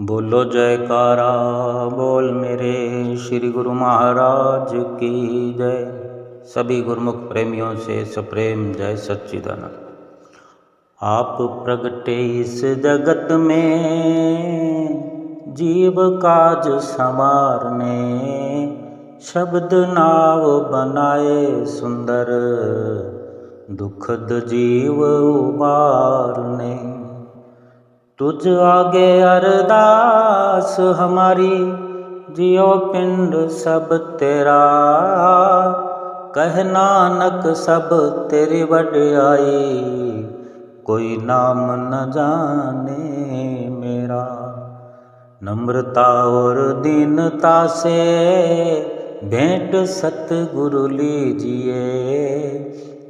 बोलो जयकारा बोल मेरे श्री गुरु महाराज की जय। सभी गुरुमुख प्रेमियों से सप्रेम जय सच्चिदानंद। आप प्रगटे इस जगत में जीव काज संवारने, शब्द नाव बनाए सुंदर दुखद जीव उबारने। तुझ आगे अरदास हमारी, जियो पिंड सब तेरा, कह नानक सब तेरी वड्याई, कोई नाम न जाने मेरा। नम्रता और दीनता से भेंट सतगुरु लीजिए,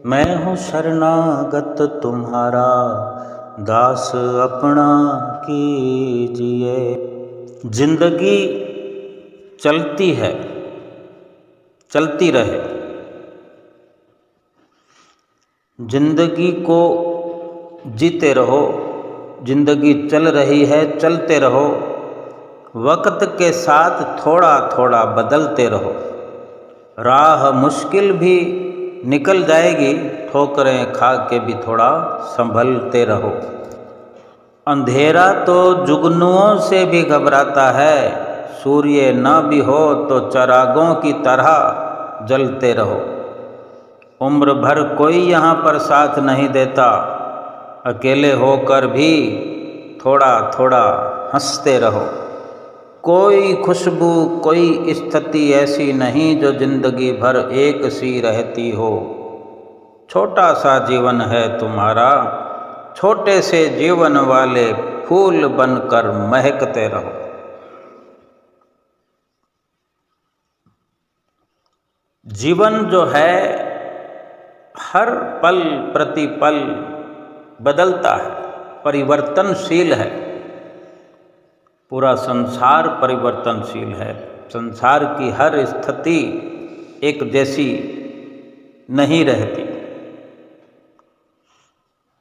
मैं हूँ शरणागत तुम्हारा, दास अपना कीजिए। जिंदगी चलती है, चलती रहे। जिंदगी को जीते रहो, जिंदगी चल रही है चलते रहो। वक्त के साथ थोड़ा थोड़ा बदलते रहो। राह मुश्किल भी निकल जाएगी, ठोकरें खा के भी थोड़ा संभलते रहो। अंधेरा तो जुगनुओं से भी घबराता है, सूर्य न भी हो तो चरागों की तरह जलते रहो। उम्र भर कोई यहाँ पर साथ नहीं देता, अकेले होकर भी थोड़ा थोड़ा हंसते रहो। कोई खुशबू कोई स्थिति ऐसी नहीं जो जिंदगी भर एक सी रहती हो। छोटा सा जीवन है तुम्हारा, छोटे से जीवन वाले फूल बनकर महकते रहो। जीवन जो है हर पल प्रतिपल बदलता है, परिवर्तनशील है। पूरा संसार परिवर्तनशील है। संसार की हर स्थिति एक जैसी नहीं रहती।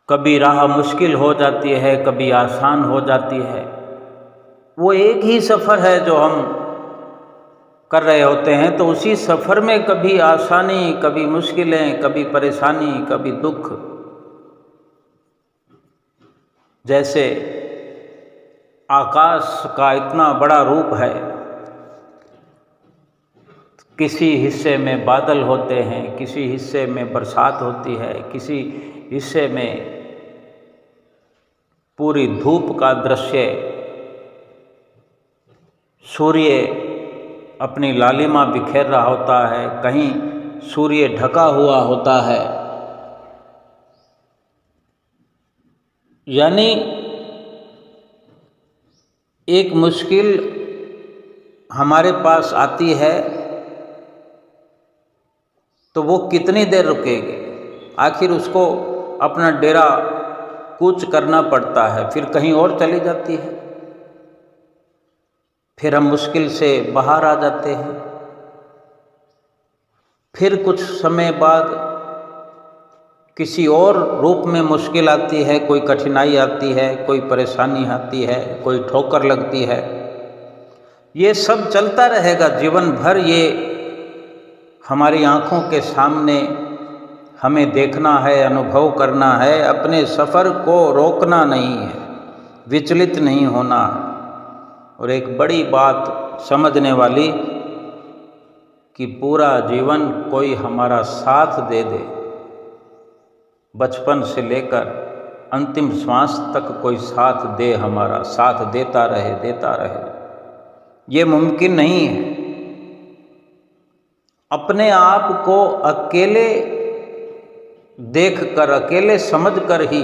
कभी राह मुश्किल हो जाती है, कभी आसान हो जाती है। वो एक ही सफ़र है जो हम कर रहे होते हैं, तो उसी सफ़र में कभी आसानी, कभी मुश्किलें, कभी परेशानी, कभी दुख। जैसे आकाश का इतना बड़ा रूप है, किसी हिस्से में बादल होते हैं, किसी हिस्से में बरसात होती है, किसी हिस्से में पूरी धूप का दृश्य, सूर्य अपनी लालिमा बिखेर रहा होता है, कहीं सूर्य ढका हुआ होता है। यानी एक मुश्किल हमारे पास आती है तो वो कितनी देर रुकेगी, आखिर उसको अपना डेरा कूच करना पड़ता है, फिर कहीं और चली जाती है, फिर हम मुश्किल से बाहर आ जाते हैं। फिर कुछ समय बाद किसी और रूप में मुश्किल आती है, कोई कठिनाई आती है, कोई परेशानी आती है, कोई ठोकर लगती है। ये सब चलता रहेगा जीवन भर। ये हमारी आँखों के सामने हमें देखना है, अनुभव करना है। अपने सफ़र को रोकना नहीं है, विचलित नहीं होना है। और एक बड़ी बात समझने वाली कि पूरा जीवन कोई हमारा साथ दे दे, बचपन से लेकर अंतिम श्वास तक कोई साथ दे, हमारा साथ देता रहे, देता रहे, ये मुमकिन नहीं है। अपने आप को अकेले देखकर, अकेले समझकर ही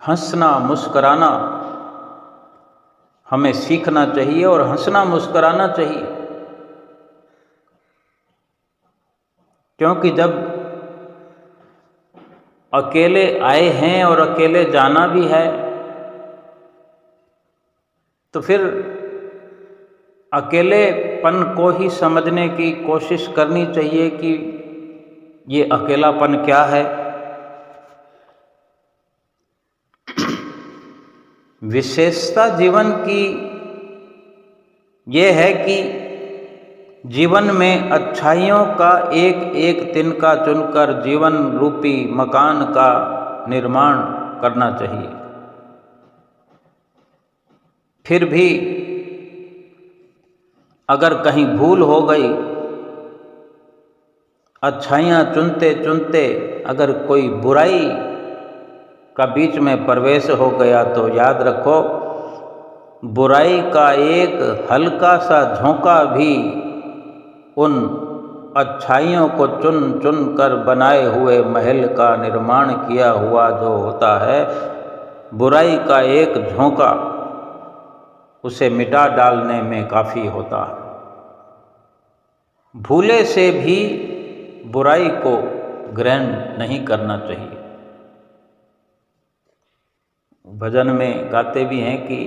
हंसना मुस्कराना हमें सीखना चाहिए और हंसना मुस्कराना चाहिए। क्योंकि जब अकेले आए हैं और अकेले जाना भी है, तो फिर अकेलेपन को ही समझने की कोशिश करनी चाहिए कि ये अकेलापन क्या है। विशेषता जीवन की ये है कि जीवन में अच्छाइयों का एक एक तिनका चुनकर जीवन रूपी मकान का निर्माण करना चाहिए। फिर भी अगर कहीं भूल हो गई, अच्छाइयाँ चुनते चुनते अगर कोई बुराई का बीच में प्रवेश हो गया, तो याद रखो बुराई का एक हल्का सा झोंका भी उन अच्छाइयों को चुन चुन कर बनाए हुए महल का निर्माण किया हुआ जो होता है, बुराई का एक झोंका उसे मिटा डालने में काफ़ी होता है। भूले से भी बुराई को ग्रहण नहीं करना चाहिए। भजन में गाते भी हैं कि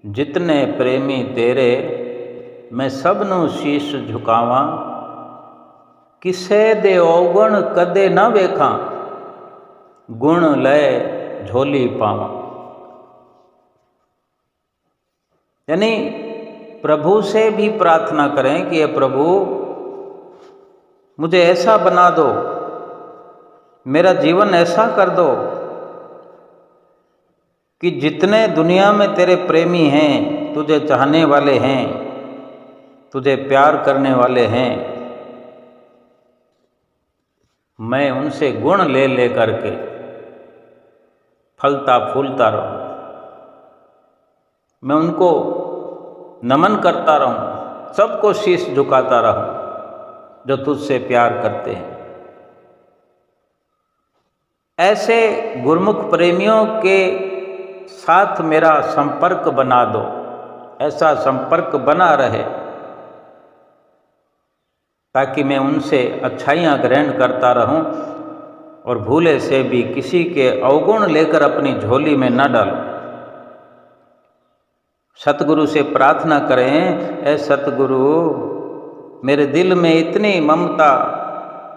जितने प्रेमी तेरे मैं सबनू शीश झुकावा, किसे दे औगण कदे न वेखा, गुण लय झोली पावा। यानी प्रभु से भी प्रार्थना करें कि ये प्रभु मुझे ऐसा बना दो, मेरा जीवन ऐसा कर दो कि जितने दुनिया में तेरे प्रेमी हैं, तुझे चाहने वाले हैं, तुझे प्यार करने वाले हैं, मैं उनसे गुण ले ले करके फलता फूलता रहूं, मैं उनको नमन करता रहूं, सबको शीश झुकाता रहूं जो तुझसे प्यार करते हैं। ऐसे गुरमुख प्रेमियों के साथ मेरा संपर्क बना दो, ऐसा संपर्क बना रहे ताकि मैं उनसे अच्छाइयाँ ग्रहण करता रहूं और भूले से भी किसी के अवगुण लेकर अपनी झोली में न डालूं। सतगुरु से प्रार्थना करें, ऐ सतगुरु मेरे दिल में इतनी ममता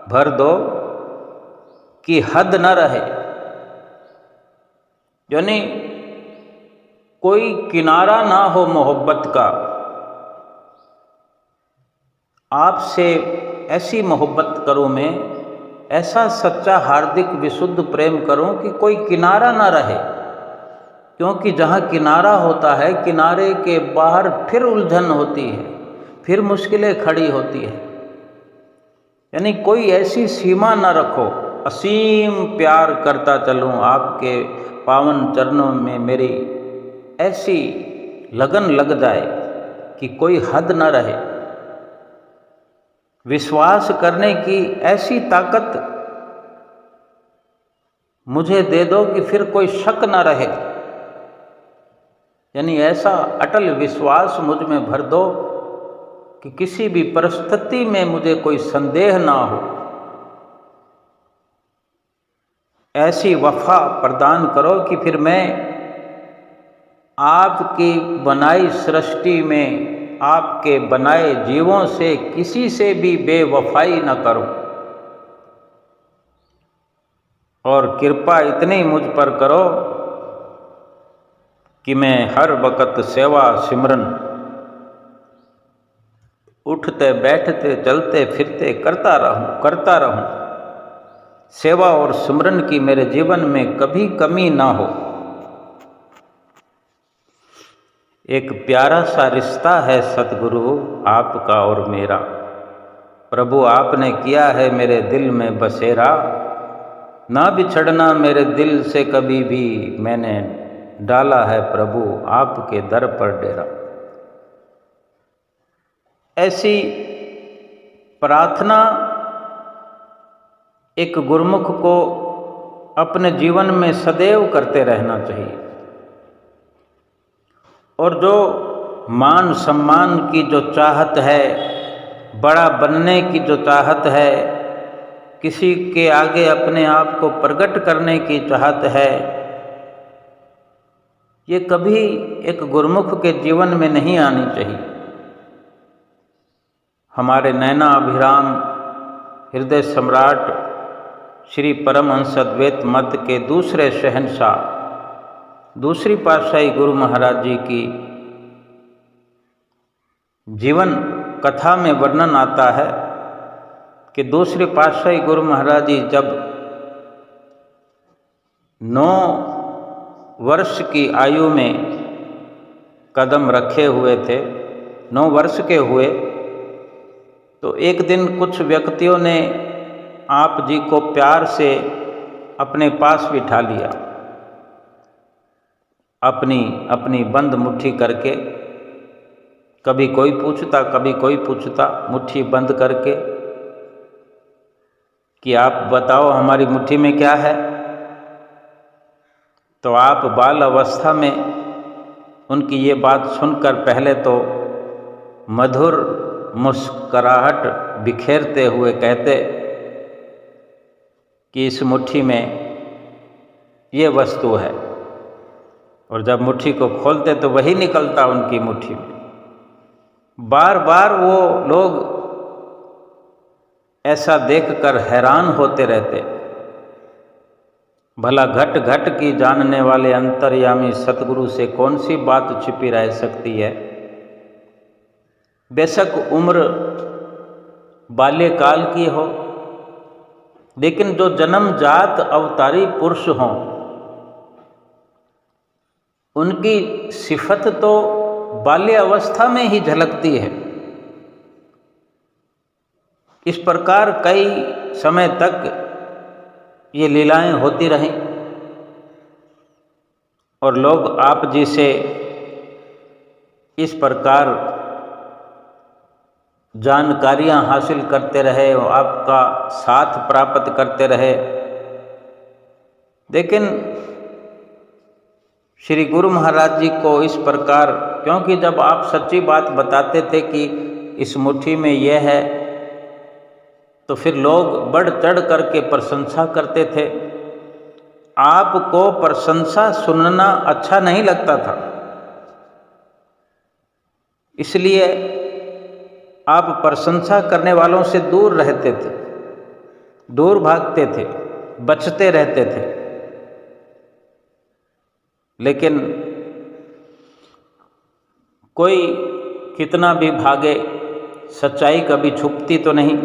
भर दो कि हद न रहे, यानी कोई किनारा ना हो मोहब्बत का। आपसे ऐसी मोहब्बत करूं मैं, ऐसा सच्चा हार्दिक विशुद्ध प्रेम करूं कि कोई किनारा ना रहे, क्योंकि जहाँ किनारा होता है, किनारे के बाहर फिर उलझन होती है, फिर मुश्किलें खड़ी होती है। यानी कोई ऐसी सीमा ना रखो, असीम प्यार करता चलूं आपके पावन चरणों में, मेरी ऐसी लगन लग जाए कि कोई हद न रहे। विश्वास करने की ऐसी ताकत मुझे दे दो कि फिर कोई शक न रहे, यानी ऐसा अटल विश्वास मुझ में भर दो कि किसी भी परिस्थिति में मुझे कोई संदेह ना हो। ऐसी वफा प्रदान करो कि फिर मैं आपकी बनाई सृष्टि में, आपके बनाए जीवों से किसी से भी बेवफाई न करूं, और कृपा इतनी मुझ पर करो कि मैं हर वक्त सेवा सिमरन उठते बैठते चलते फिरते करता रहूं। सेवा और सिमरन की मेरे जीवन में कभी कमी ना हो। एक प्यारा सा रिश्ता है सतगुरु आपका और मेरा, प्रभु आपने किया है मेरे दिल में बसेरा, ना बिछड़ना मेरे दिल से कभी भी, मैंने डाला है प्रभु आपके दर पर डेरा। ऐसी प्रार्थना एक गुरमुख को अपने जीवन में सदैव करते रहना चाहिए। और जो मान सम्मान की जो चाहत है, बड़ा बनने की जो चाहत है, किसी के आगे अपने आप को प्रकट करने की चाहत है, ये कभी एक गुरमुख के जीवन में नहीं आनी चाहिए। हमारे नैना अभिराम हृदय सम्राट श्री परमहंस अद्वैत मत के दूसरे शहंशाह दूसरी पातशाही गुरु महाराज जी की जीवन कथा में वर्णन आता है कि दूसरे पातशाही गुरु महाराज जी जब 9 वर्ष की आयु में कदम रखे हुए थे, 9 वर्ष के हुए, तो एक दिन कुछ व्यक्तियों ने आप जी को प्यार से अपने पास बिठा लिया, अपनी अपनी बंद मुट्ठी करके। कभी कोई पूछता कभी कोई पूछता, मुट्ठी बंद करके कि आप बताओ हमारी मुट्ठी में क्या है। तो आप बाल अवस्था में उनकी ये बात सुनकर पहले तो मधुर मुस्कराहट बिखेरते हुए कहते कि इस मुट्ठी में ये वस्तु है, और जब मुट्ठी को खोलते तो वही निकलता उनकी मुट्ठी में। बार बार वो लोग ऐसा देखकर हैरान होते रहते। भला घट घट की जानने वाले अंतर्यामी सतगुरु से कौन सी बात छिपी रह सकती है। बेशक उम्र बाल्यकाल की हो, लेकिन जो जन्मजात अवतारी पुरुष हों, उनकी सिफत तो बाल्य अवस्था में ही झलकती है। इस प्रकार कई समय तक ये लीलाएं होती रहीं और लोग आप जी से इस प्रकार जानकारियां हासिल करते रहे और आपका साथ प्राप्त करते रहे। लेकिन श्री गुरु महाराज जी को इस प्रकार, क्योंकि जब आप सच्ची बात बताते थे कि इस मुट्ठी में यह है, तो फिर लोग बढ़ चढ़ करके प्रशंसा करते थे। आपको प्रशंसा सुनना अच्छा नहीं लगता था, इसलिए आप प्रशंसा करने वालों से दूर रहते थे, दूर भागते थे, बचते रहते थे। लेकिन कोई कितना भी भागे, सच्चाई कभी छुपती तो नहीं।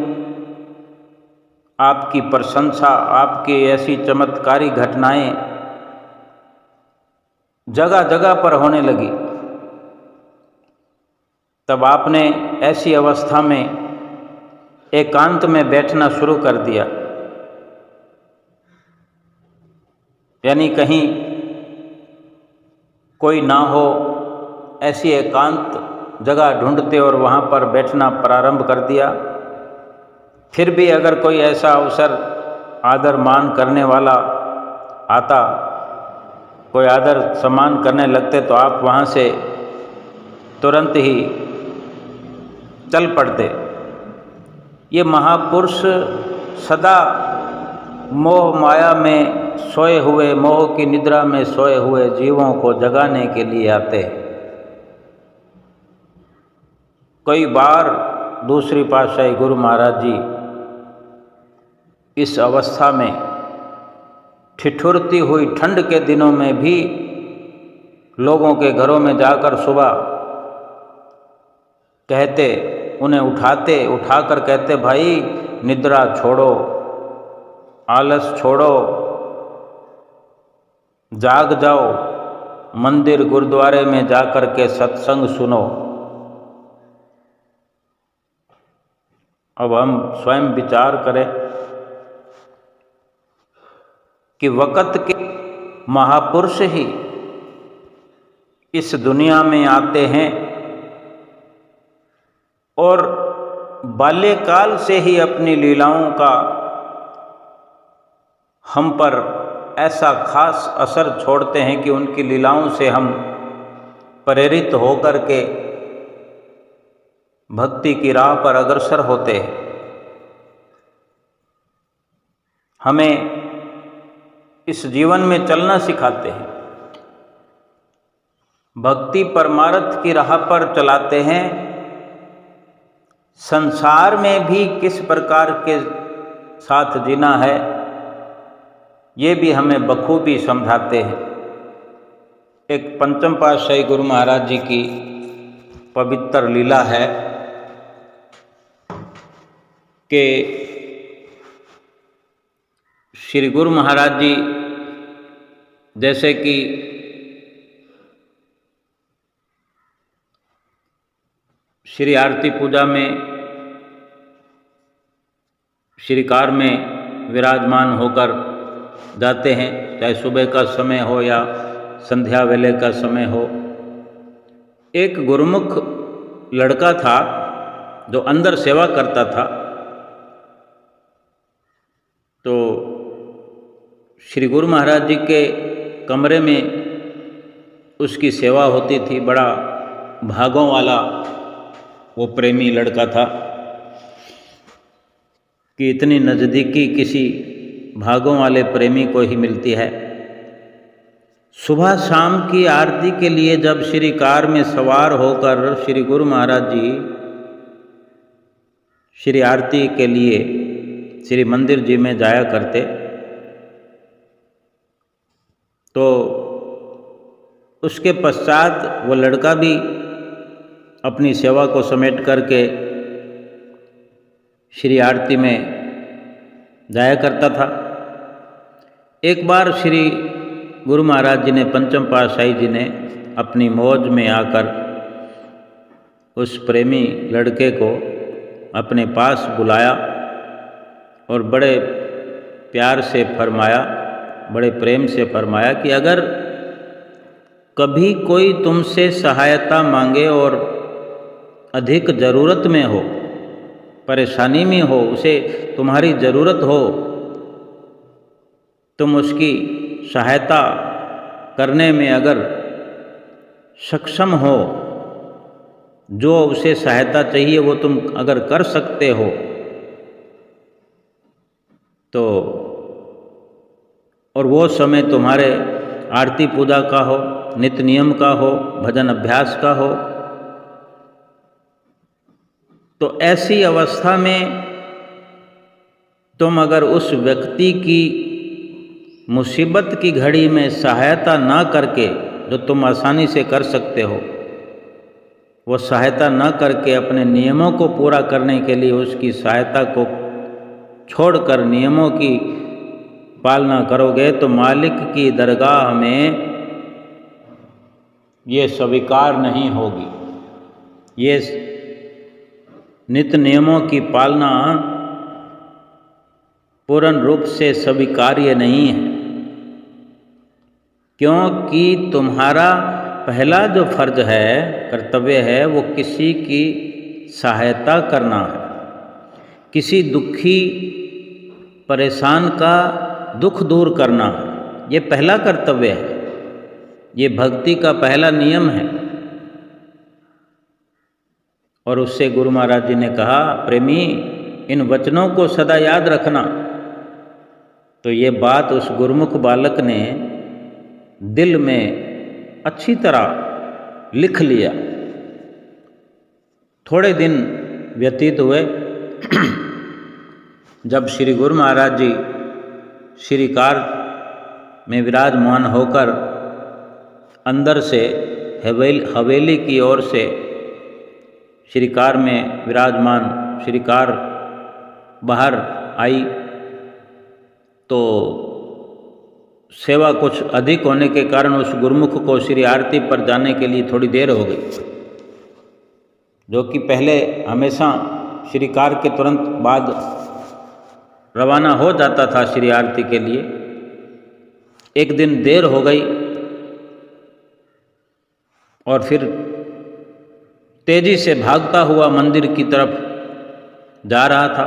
आपकी प्रशंसा, आपकी ऐसी चमत्कारी घटनाएं जगह जगह पर होने लगी। तब आपने ऐसी अवस्था में एकांत में बैठना शुरू कर दिया, यानी कहीं कोई ना हो ऐसी एकांत जगह ढूंढते और वहाँ पर बैठना प्रारंभ कर दिया। फिर भी अगर कोई ऐसा अवसर आदर मान करने वाला आता, कोई आदर सम्मान करने लगते, तो आप वहाँ से तुरंत ही चल पड़ते। ये महापुरुष सदा मोह माया में सोए हुए, मोह की निद्रा में सोए हुए जीवों को जगाने के लिए आते हैं। कई बार दूसरी पातशाही गुरु महाराज जी इस अवस्था में ठिठुरती हुई ठंड के दिनों में भी लोगों के घरों में जाकर सुबह कहते, उन्हें उठाकर कहते, भाई निद्रा छोड़ो, आलस छोड़ो, जाग जाओ, मंदिर गुरुद्वारे में जाकर के सत्संग सुनो। अब हम स्वयं विचार करें कि वक़्त के महापुरुष ही इस दुनिया में आते हैं और बाल्यकाल से ही अपनी लीलाओं का हम पर ऐसा खास असर छोड़ते हैं कि उनकी लीलाओं से हम प्रेरित होकर के भक्ति की राह पर अग्रसर होते हैं। हमें इस जीवन में चलना सिखाते हैं, भक्ति परमार्थ की राह पर चलाते हैं। संसार में भी किस प्रकार के साथ जीना है, ये भी हमें बखूबी समझाते हैं। एक पंचम पातशाही गुरु महाराज जी की पवित्र लीला है कि श्री गुरु महाराज जी जैसे कि श्री आरती पूजा में श्रीकार में विराजमान होकर जाते हैं, चाहे सुबह का समय हो या संध्या वेले का समय हो। एक गुरुमुख लड़का था जो अंदर सेवा करता था, तो श्री गुरु महाराज जी के कमरे में उसकी सेवा होती थी। बड़ा भागों वाला वो प्रेमी लड़का था कि इतनी नज़दीकी किसी भागों वाले प्रेमी को ही मिलती है। सुबह शाम की आरती के लिए जब श्री कार में सवार होकर श्री गुरु महाराज जी श्री आरती के लिए श्री मंदिर जी में जाया करते, तो उसके पश्चात वो लड़का भी अपनी सेवा को समेट करके श्री आरती में जाया करता था। एक बार श्री गुरु महाराज जी ने, पंचम पातशाही जी ने अपनी मौज में आकर उस प्रेमी लड़के को अपने पास बुलाया और बड़े प्यार से फरमाया, बड़े प्रेम से फरमाया कि अगर कभी कोई तुमसे सहायता मांगे और अधिक ज़रूरत में हो, परेशानी में हो, उसे तुम्हारी ज़रूरत हो, तुम उसकी सहायता करने में अगर सक्षम हो, जो उसे सहायता चाहिए वो तुम अगर कर सकते हो, तो और वो समय तुम्हारे आरती पूजा का हो, नित्य नियम का हो, भजन अभ्यास का हो, तो ऐसी अवस्था में तुम अगर उस व्यक्ति की मुसीबत की घड़ी में सहायता ना करके, जो तुम आसानी से कर सकते हो, वो सहायता ना करके अपने नियमों को पूरा करने के लिए उसकी सहायता को छोड़कर नियमों की पालना करोगे, तो मालिक की दरगाह में ये स्वीकार नहीं होगी। ये नित्य नियमों की पालना पूर्ण रूप से स्वीकार्य नहीं है, क्योंकि तुम्हारा पहला जो फर्ज है, कर्तव्य है, वो किसी की सहायता करना है, किसी दुखी परेशान का दुख दूर करना है। ये पहला कर्तव्य है, ये भक्ति का पहला नियम है। और उससे गुरु महाराज जी ने कहा, प्रेमी इन वचनों को सदा याद रखना। तो ये बात उस गुरुमुख बालक ने दिल में अच्छी तरह लिख लिया। थोड़े दिन व्यतीत हुए जब श्री गुरु महाराज जी श्री कार में विराजमान होकर अंदर से हवेली की ओर से श्री कार में विराजमान श्री कार बाहर आई, तो सेवा कुछ अधिक होने के कारण उस गुरुमुख को श्री आरती पर जाने के लिए थोड़ी देर हो गई, जो कि पहले हमेशा श्री कार के तुरंत बाद रवाना हो जाता था श्री आरती के लिए। एक दिन देर हो गई और फिर तेजी से भागता हुआ मंदिर की तरफ जा रहा था,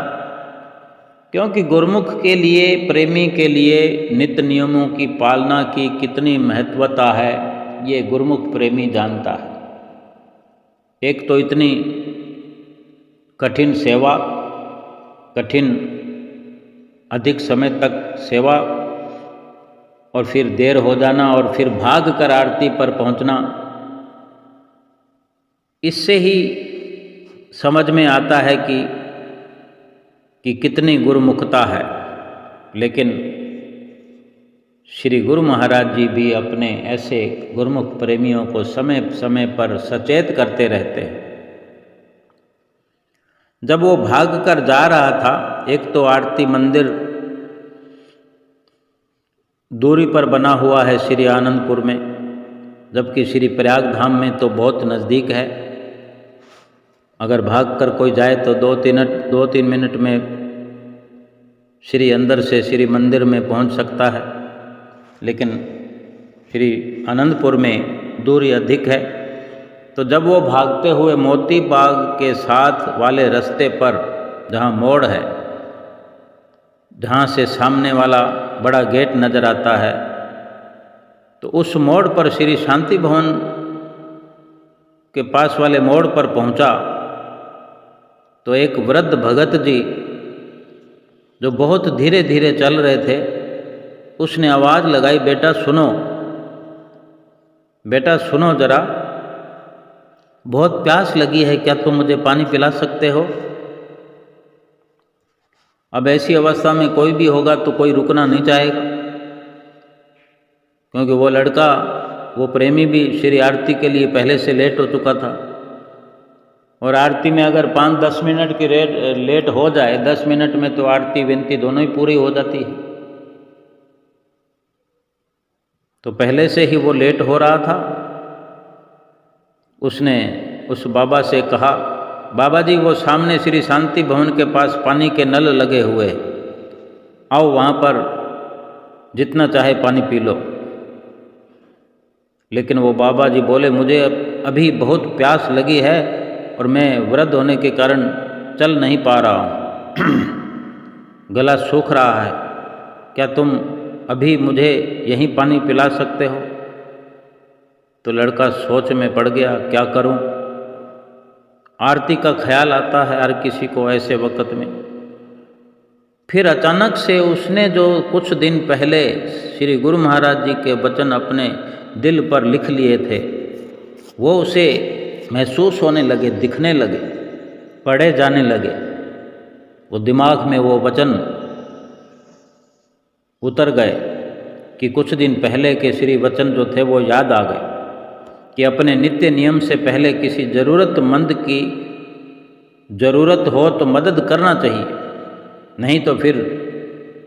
क्योंकि गुरुमुख के लिए, प्रेमी के लिए नित्य नियमों की पालना की कितनी महत्वता है, ये गुरुमुख प्रेमी जानता है। एक तो इतनी कठिन सेवा, कठिन अधिक समय तक सेवा, और फिर देर हो जाना और फिर भाग कर आरती पर पहुंचना, इससे ही समझ में आता है कि कितनी गुरुमुखता है। लेकिन श्री गुरु महाराज जी भी अपने ऐसे गुरुमुख प्रेमियों को समय समय पर सचेत करते रहते हैं। जब वो भाग कर जा रहा था, एक तो आरती मंदिर दूरी पर बना हुआ है श्री आनंदपुर में, जबकि श्री प्रयाग धाम में तो बहुत नज़दीक है। अगर भाग कर कोई जाए तो 2-3 मिनट में श्री अंदर से श्री मंदिर में पहुंच सकता है, लेकिन श्री आनंदपुर में दूरी अधिक है। तो जब वो भागते हुए मोती बाग के साथ वाले रास्ते पर, जहाँ मोड़ है, जहाँ से सामने वाला बड़ा गेट नज़र आता है, तो उस मोड़ पर श्री शांति भवन के पास वाले मोड़ पर पहुँचा तो एक वृद्ध भगत जी जो बहुत धीरे धीरे चल रहे थे, उसने आवाज़ लगाई, बेटा सुनो, बेटा सुनो जरा, बहुत प्यास लगी है, क्या तुम मुझे पानी पिला सकते हो? अब ऐसी अवस्था में कोई भी होगा तो कोई रुकना नहीं चाहेगा, क्योंकि वो लड़का, वो प्रेमी भी श्री आरती के लिए पहले से लेट हो चुका था। और आरती में अगर 5-10 मिनट की लेट हो जाए, 10 मिनट में तो आरती विनती दोनों ही पूरी हो जाती है। तो पहले से ही वो लेट हो रहा था। उसने उस बाबा से कहा, बाबा जी वो सामने श्री शांति भवन के पास पानी के नल लगे हुए, आओ वहाँ पर जितना चाहे पानी पी लो। लेकिन वो बाबा जी बोले, मुझे अभी बहुत प्यास लगी है और मैं वृद्ध होने के कारण चल नहीं पा रहा हूँ, गला सूख रहा है, क्या तुम अभी मुझे यहीं पानी पिला सकते हो? तो लड़का सोच में पड़ गया, क्या करूं? आरती का ख्याल आता है हर किसी को ऐसे वक्त में। फिर अचानक से उसने जो कुछ दिन पहले श्री गुरु महाराज जी के वचन अपने दिल पर लिख लिए थे, वो उसे महसूस होने लगे, दिखने लगे, पढ़े जाने लगे। वो दिमाग में वो वचन उतर गए कि कुछ दिन पहले के श्री वचन जो थे वो याद आ गए कि अपने नित्य नियम से पहले किसी ज़रूरतमंद की ज़रूरत हो तो मदद करना चाहिए, नहीं तो फिर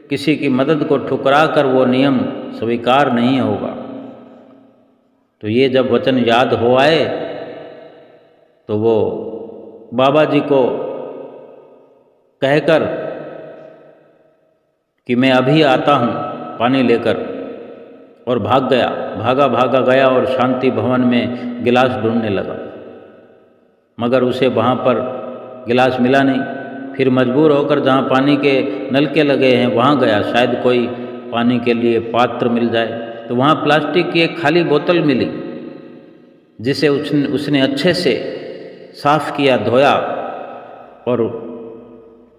किसी की मदद को ठुकरा कर वो नियम स्वीकार नहीं होगा। तो ये जब वचन याद हो आए तो वो बाबा जी को कहकर कि मैं अभी आता हूँ पानी लेकर, और भाग गया, भागा गया और शांति भवन में गिलास ढूंढने लगा, मगर उसे वहाँ पर गिलास मिला नहीं। फिर मजबूर होकर जहाँ पानी के नलके लगे हैं वहाँ गया, शायद कोई पानी के लिए पात्र मिल जाए। तो वहाँ प्लास्टिक की एक खाली बोतल मिली, जिसे उसने अच्छे से साफ़ किया, धोया, और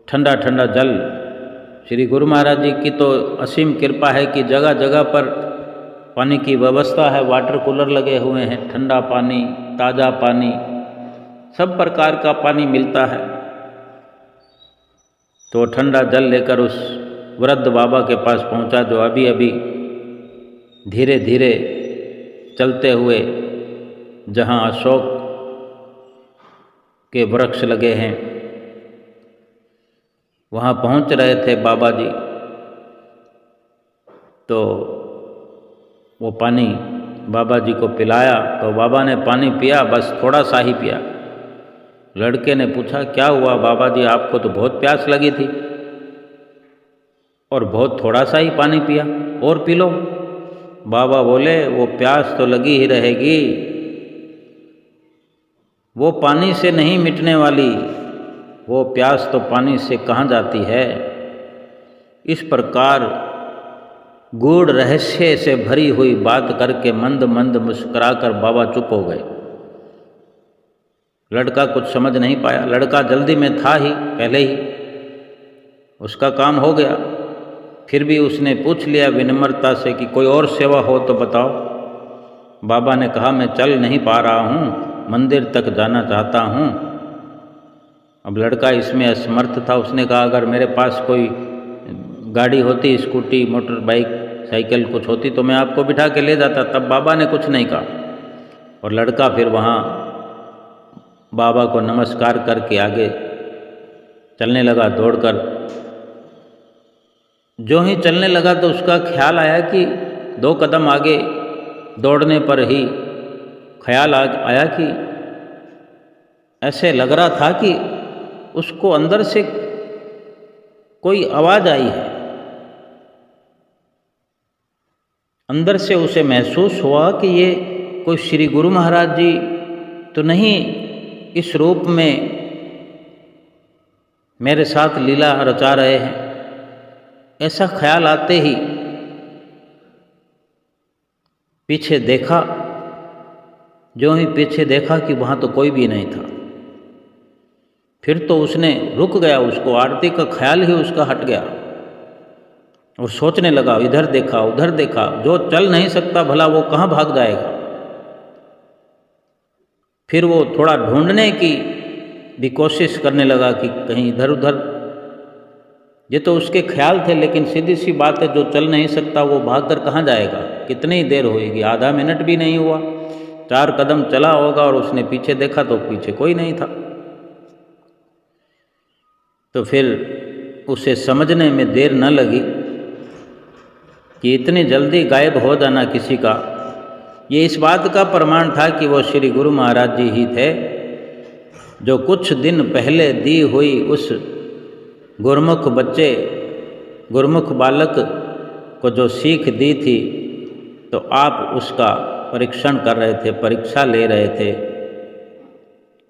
ठंडा ठंडा जल, श्री गुरु महाराज जी की तो असीम कृपा है कि जगह जगह पर पानी की व्यवस्था है, वाटर कूलर लगे हुए हैं, ठंडा पानी, ताज़ा पानी, सब प्रकार का पानी मिलता है। तो ठंडा जल लेकर उस वृद्ध बाबा के पास पहुंचा, जो अभी अभी धीरे धीरे चलते हुए जहां अशोक के वृक्ष लगे हैं वहाँ पहुँच रहे थे बाबा जी। तो वो पानी बाबा जी को पिलाया, तो बाबा ने पानी पिया, बस थोड़ा सा ही पिया। लड़के ने पूछा, क्या हुआ बाबा जी, आपको तो बहुत प्यास लगी थी और बहुत थोड़ा सा ही पानी पिया, और पी लो। बाबा बोले, वो प्यास तो लगी ही रहेगी, वो पानी से नहीं मिटने वाली, वो प्यास तो पानी से कहाँ जाती है। इस प्रकार गूढ़ रहस्य से भरी हुई बात करके मंद मंद मुस्कुराकर बाबा चुप हो गए। लड़का कुछ समझ नहीं पाया, लड़का जल्दी में था ही, पहले ही उसका काम हो गया। फिर भी उसने पूछ लिया विनम्रता से कि कोई और सेवा हो तो बताओ। बाबा ने कहा, मैं चल नहीं पा रहा हूँ, मंदिर तक जाना चाहता हूँ। अब लड़का इसमें असमर्थ था। उसने कहा, अगर मेरे पास कोई गाड़ी होती, स्कूटी, मोटर बाइक, साइकिल कुछ होती तो मैं आपको बिठा के ले जाता। तब बाबा ने कुछ नहीं कहा और लड़का फिर वहाँ बाबा को नमस्कार करके आगे चलने लगा दौड़कर। जो ही चलने लगा तो उसका ख्याल आया कि 2 कदम आगे दौड़ने पर ही ख्याल आया कि ऐसे लग रहा था कि उसको अंदर से कोई आवाज़ आई है। अंदर से उसे महसूस हुआ कि ये कोई श्री गुरु महाराज जी तो नहीं इस रूप में मेरे साथ लीला रचा रहे हैं। ऐसा ख्याल आते ही पीछे देखा। जो ही पीछे देखा कि वहाँ तो कोई भी नहीं था। फिर तो उसने रुक गया, उसको आरती का ख्याल ही उसका हट गया और सोचने लगा, इधर देखा उधर देखा। जो चल नहीं सकता भला वो कहाँ भाग जाएगा। फिर वो थोड़ा ढूंढने की भी कोशिश करने लगा कि कहीं इधर उधर। ये तो उसके ख्याल थे, लेकिन सीधी सी बात है, जो चल नहीं सकता वो भागकर कहाँ जाएगा। कितनी देर होएगी, आधा मिनट भी नहीं हुआ। 4 कदम चला होगा और उसने पीछे देखा तो पीछे कोई नहीं था। तो फिर उसे समझने में देर न लगी कि इतनी जल्दी गायब हो जाना किसी का, ये इस बात का प्रमाण था कि वो श्री गुरु महाराज जी ही थे, जो कुछ दिन पहले दी हुई उस गुरमुख बच्चे, गुरमुख बालक को जो सीख दी थी, तो आप उसका परीक्षण कर रहे थे, परीक्षा ले रहे थे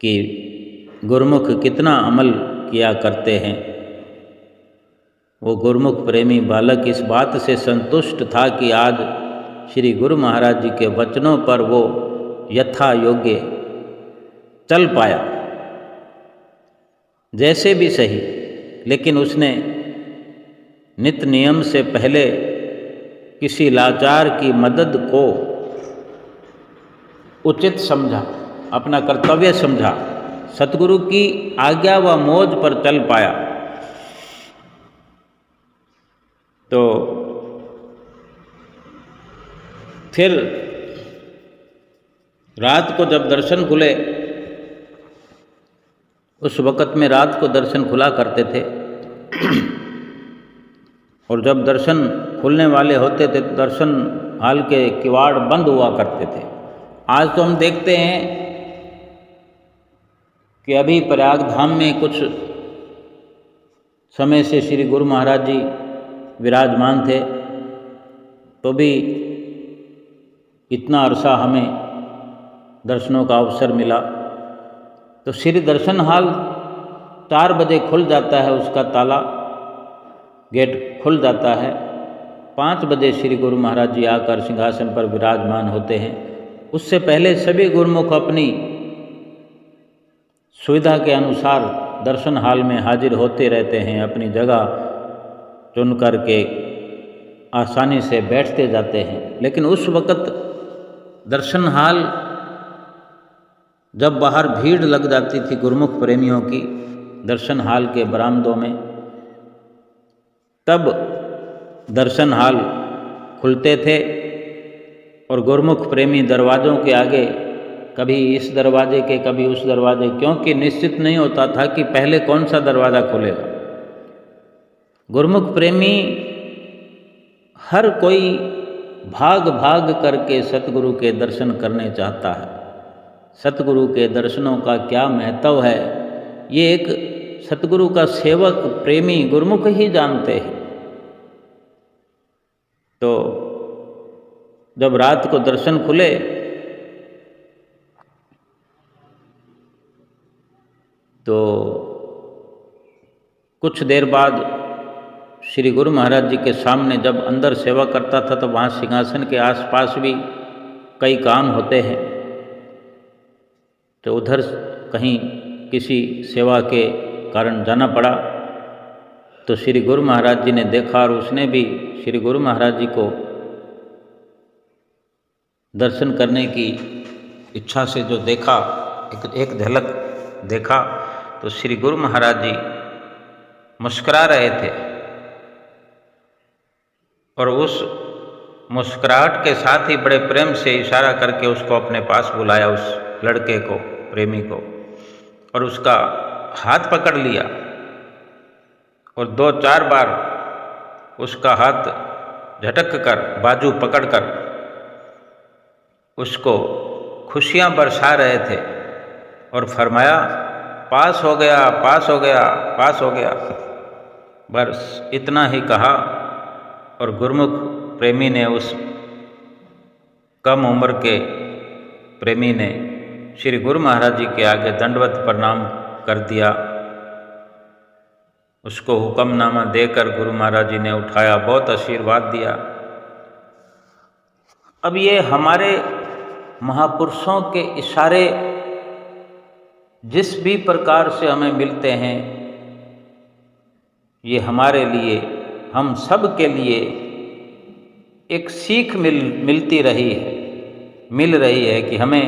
कि गुरमुख कितना अमल किया करते हैं। वो गुरमुख प्रेमी बालक इस बात से संतुष्ट था कि आज श्री गुरु महाराज जी के वचनों पर वो यथा योग्य चल पाया, जैसे भी सही। लेकिन उसने नित नियम से पहले किसी लाचार की मदद को उचित समझा, अपना कर्तव्य समझा, सतगुरु की आज्ञा व मौज पर चल पाया। तो फिर रात को जब दर्शन खुले, उस वक़्त में रात को दर्शन खुला करते थे और जब दर्शन खुलने वाले होते थे तो दर्शन हाल के किवाड़ बंद हुआ करते थे। आज तो हम देखते हैं कि अभी प्रयाग धाम में कुछ समय से श्री गुरु महाराज जी विराजमान थे, तो भी इतना अरसा हमें दर्शनों का अवसर मिला। तो श्री दर्शन हाल 4 बजे खुल जाता है, उसका ताला गेट खुल जाता है। 5 बजे श्री गुरु महाराज जी आकर सिंहासन पर विराजमान होते हैं। उससे पहले सभी गुरुमुख अपनी सुविधा के अनुसार दर्शन हाल में हाजिर होते रहते हैं, अपनी जगह चुन करके आसानी से बैठते जाते हैं। लेकिन उस वक़्त दर्शन हाल जब बाहर भीड़ लग जाती थी गुरुमुख प्रेमियों की दर्शन हाल के बरामदों में, तब दर्शन हाल खुलते थे और गुरुमुख प्रेमी दरवाज़ों के आगे कभी इस दरवाजे के कभी उस दरवाजे, क्योंकि निश्चित नहीं होता था कि पहले कौन सा दरवाज़ा खुलेगा। गुरुमुख प्रेमी हर कोई भाग भाग करके सतगुरु के दर्शन करने चाहता है। सतगुरु के दर्शनों का क्या महत्व है, ये एक सतगुरु का सेवक प्रेमी गुरुमुख ही जानते हैं। तो जब रात को दर्शन खुले तो कुछ देर बाद श्री गुरु महाराज जी के सामने जब अंदर सेवा करता था तो वहाँ सिंहासन के आसपास भी कई काम होते हैं, तो उधर कहीं किसी सेवा के कारण जाना पड़ा। तो श्री गुरु महाराज जी ने देखा और उसने भी श्री गुरु महाराज जी को दर्शन करने की इच्छा से जो देखा, एक झलक देखा, तो श्री गुरु महाराज जी मुस्कुरा रहे थे और उस मुस्कुराहट के साथ ही बड़े प्रेम से इशारा करके उसको अपने पास बुलाया, उस लड़के को, प्रेमी को, और उसका हाथ पकड़ लिया और 2-4 बार उसका हाथ झटक कर, बाजू पकड़कर उसको खुशियां बरसा रहे थे और फरमाया, पास हो गया, पास हो गया, पास हो गया। बस इतना ही कहा और गुरुमुख प्रेमी ने, उस कम उम्र के प्रेमी ने श्री गुरु महाराज जी के आगे दंडवत प्रणाम कर दिया। उसको हुक्मनामा देकर गुरु महाराज जी ने उठाया, बहुत आशीर्वाद दिया। अब ये हमारे महापुरुषों के इशारे जिस भी प्रकार से हमें मिलते हैं, ये हमारे लिए, हम सब के लिए एक सीख मिल रही है कि हमें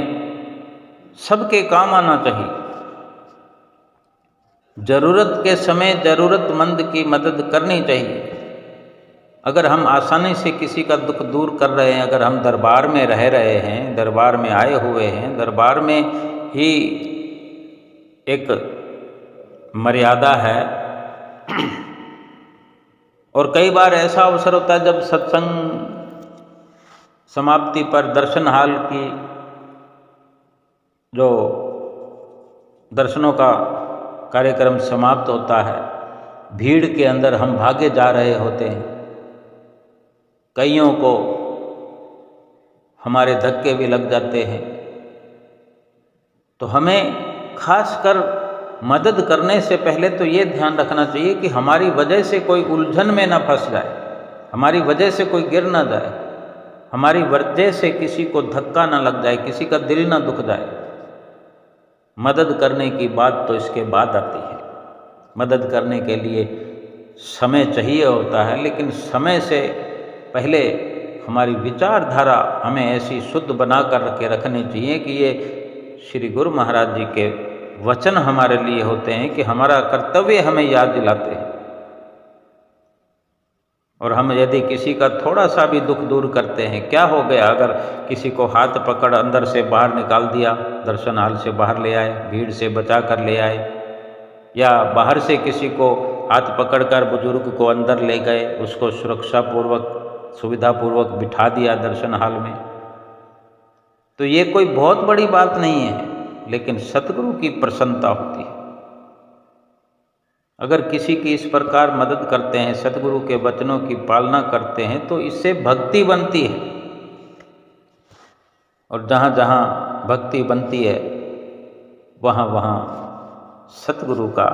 सबके काम आना चाहिए। ज़रूरत के समय ज़रूरतमंद की मदद करनी चाहिए। अगर हम आसानी से किसी का दुख दूर कर रहे हैं, अगर हम दरबार में रह रहे हैं, दरबार में आए हुए हैं, दरबार में ही एक मर्यादा है। और कई बार ऐसा अवसर होता है जब सत्संग समाप्ति पर दर्शन हाल की जो दर्शनों का कार्यक्रम समाप्त होता है, भीड़ के अंदर हम भागे जा रहे होते हैं, कईयों को हमारे धक्के भी लग जाते हैं, तो हमें खासकर मदद करने से पहले तो ये ध्यान रखना चाहिए कि हमारी वजह से कोई उलझन में ना फंस जाए, हमारी वजह से कोई गिर ना जाए, हमारी वजह से किसी को धक्का ना लग जाए, किसी का दिल ना दुख जाए। मदद करने की बात तो इसके बाद आती है। मदद करने के लिए समय चाहिए होता है, लेकिन समय से पहले हमारी विचारधारा हमें ऐसी शुद्ध बना कर के रखनी चाहिए कि ये श्री गुरु महाराज जी के वचन हमारे लिए होते हैं कि हमारा कर्तव्य हमें याद दिलाते हैं। और हम यदि किसी का थोड़ा सा भी दुख दूर करते हैं, क्या हो गया अगर किसी को हाथ पकड़ अंदर से बाहर निकाल दिया, दर्शन हाल से बाहर ले आए, भीड़ से बचा कर ले आए, या बाहर से किसी को हाथ पकड़कर बुजुर्ग को अंदर ले गए, उसको सुरक्षापूर्वक, सुविधापूर्वक बिठा दिया दर्शन हाल में, तो ये कोई बहुत बड़ी बात नहीं है, लेकिन सतगुरु की प्रसन्नता होती है। अगर किसी की इस प्रकार मदद करते हैं, सतगुरु के वचनों की पालना करते हैं, तो इससे भक्ति बनती है। और जहाँ जहाँ भक्ति बनती है, वहाँ वहाँ सतगुरु का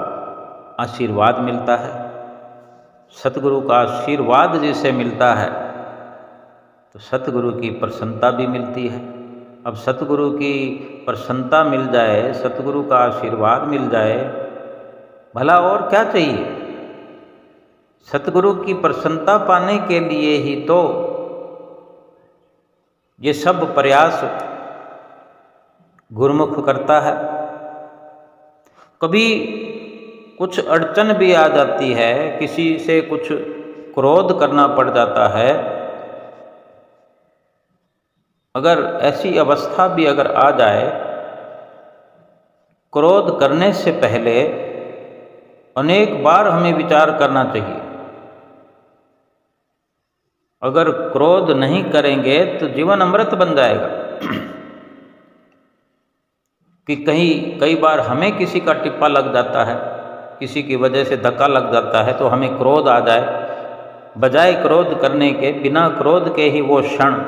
आशीर्वाद मिलता है। सतगुरु का आशीर्वाद जिसे मिलता है, तो सतगुरु की प्रसन्नता भी मिलती है। अब सतगुरु की प्रसन्नता मिल जाए, सतगुरु का आशीर्वाद मिल जाए, भला और क्या चाहिए। सतगुरु की प्रसन्नता पाने के लिए ही तो ये सब प्रयास गुरुमुख करता है। कभी कुछ अड़चन भी आ जाती है, किसी से कुछ क्रोध करना पड़ जाता है, अगर ऐसी अवस्था भी अगर आ जाए, क्रोध करने से पहले अनेक बार हमें विचार करना चाहिए। अगर क्रोध नहीं करेंगे तो जीवन अमृत बन जाएगा। कि कई बार हमें किसी का टिप्पा लग जाता है, किसी की वजह से धक्का लग जाता है, तो हमें क्रोध आ जाए, बजाय क्रोध करने के, बिना क्रोध के ही वो क्षण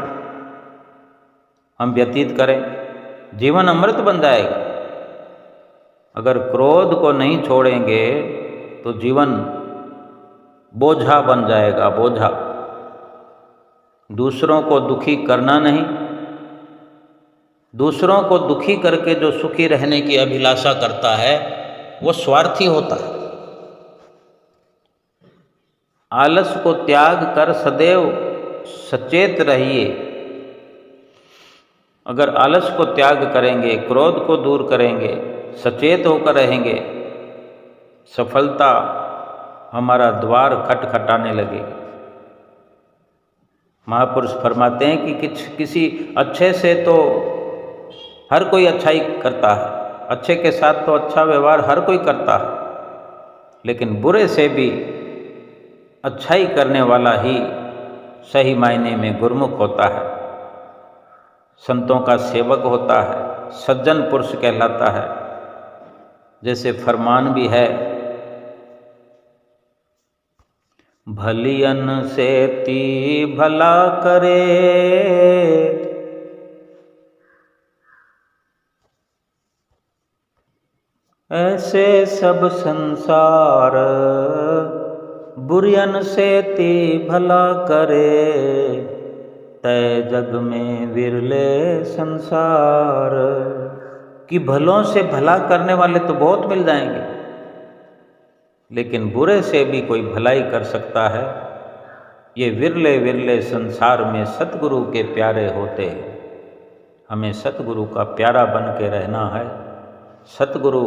हम व्यतीत करें, जीवन अमृत बन जाएगा। अगर क्रोध को नहीं छोड़ेंगे तो जीवन बोझा बन जाएगा, बोझा। दूसरों को दुखी करना नहीं, दूसरों को दुखी करके जो सुखी रहने की अभिलाषा करता है वो स्वार्थी होता है। आलस को त्याग कर सदैव सचेत रहिए। अगर आलस को त्याग करेंगे, क्रोध को दूर करेंगे, सचेत होकर रहेंगे, सफलता हमारा द्वार खटखटाने लगेगी। महापुरुष फरमाते हैं कि किसी अच्छे से तो हर कोई अच्छाई करता है, अच्छे के साथ तो अच्छा व्यवहार हर कोई करता है, लेकिन बुरे से भी अच्छाई करने वाला ही सही मायने में गुरमुख होता है, संतों का सेवक होता है, सज्जन पुरुष कहलाता है। जैसे फरमान भी है, भलियन से ती भला करे, ऐसे सब संसार बुरियन से ती भला करे, तय जग में विरले संसार। कि भलों से भला करने वाले तो बहुत मिल जाएंगे, लेकिन बुरे से भी कोई भलाई कर सकता है, ये विरले विरले संसार में सतगुरु के प्यारे होते हैं। हमें सतगुरु का प्यारा बन के रहना है, सतगुरु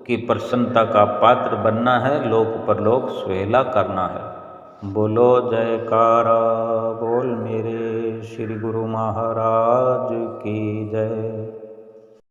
की प्रसन्नता का पात्र बनना है, लोक परलोक सुहेला करना है। बोलो जयकारा बोल मेरे श्री गुरु महाराज की जय।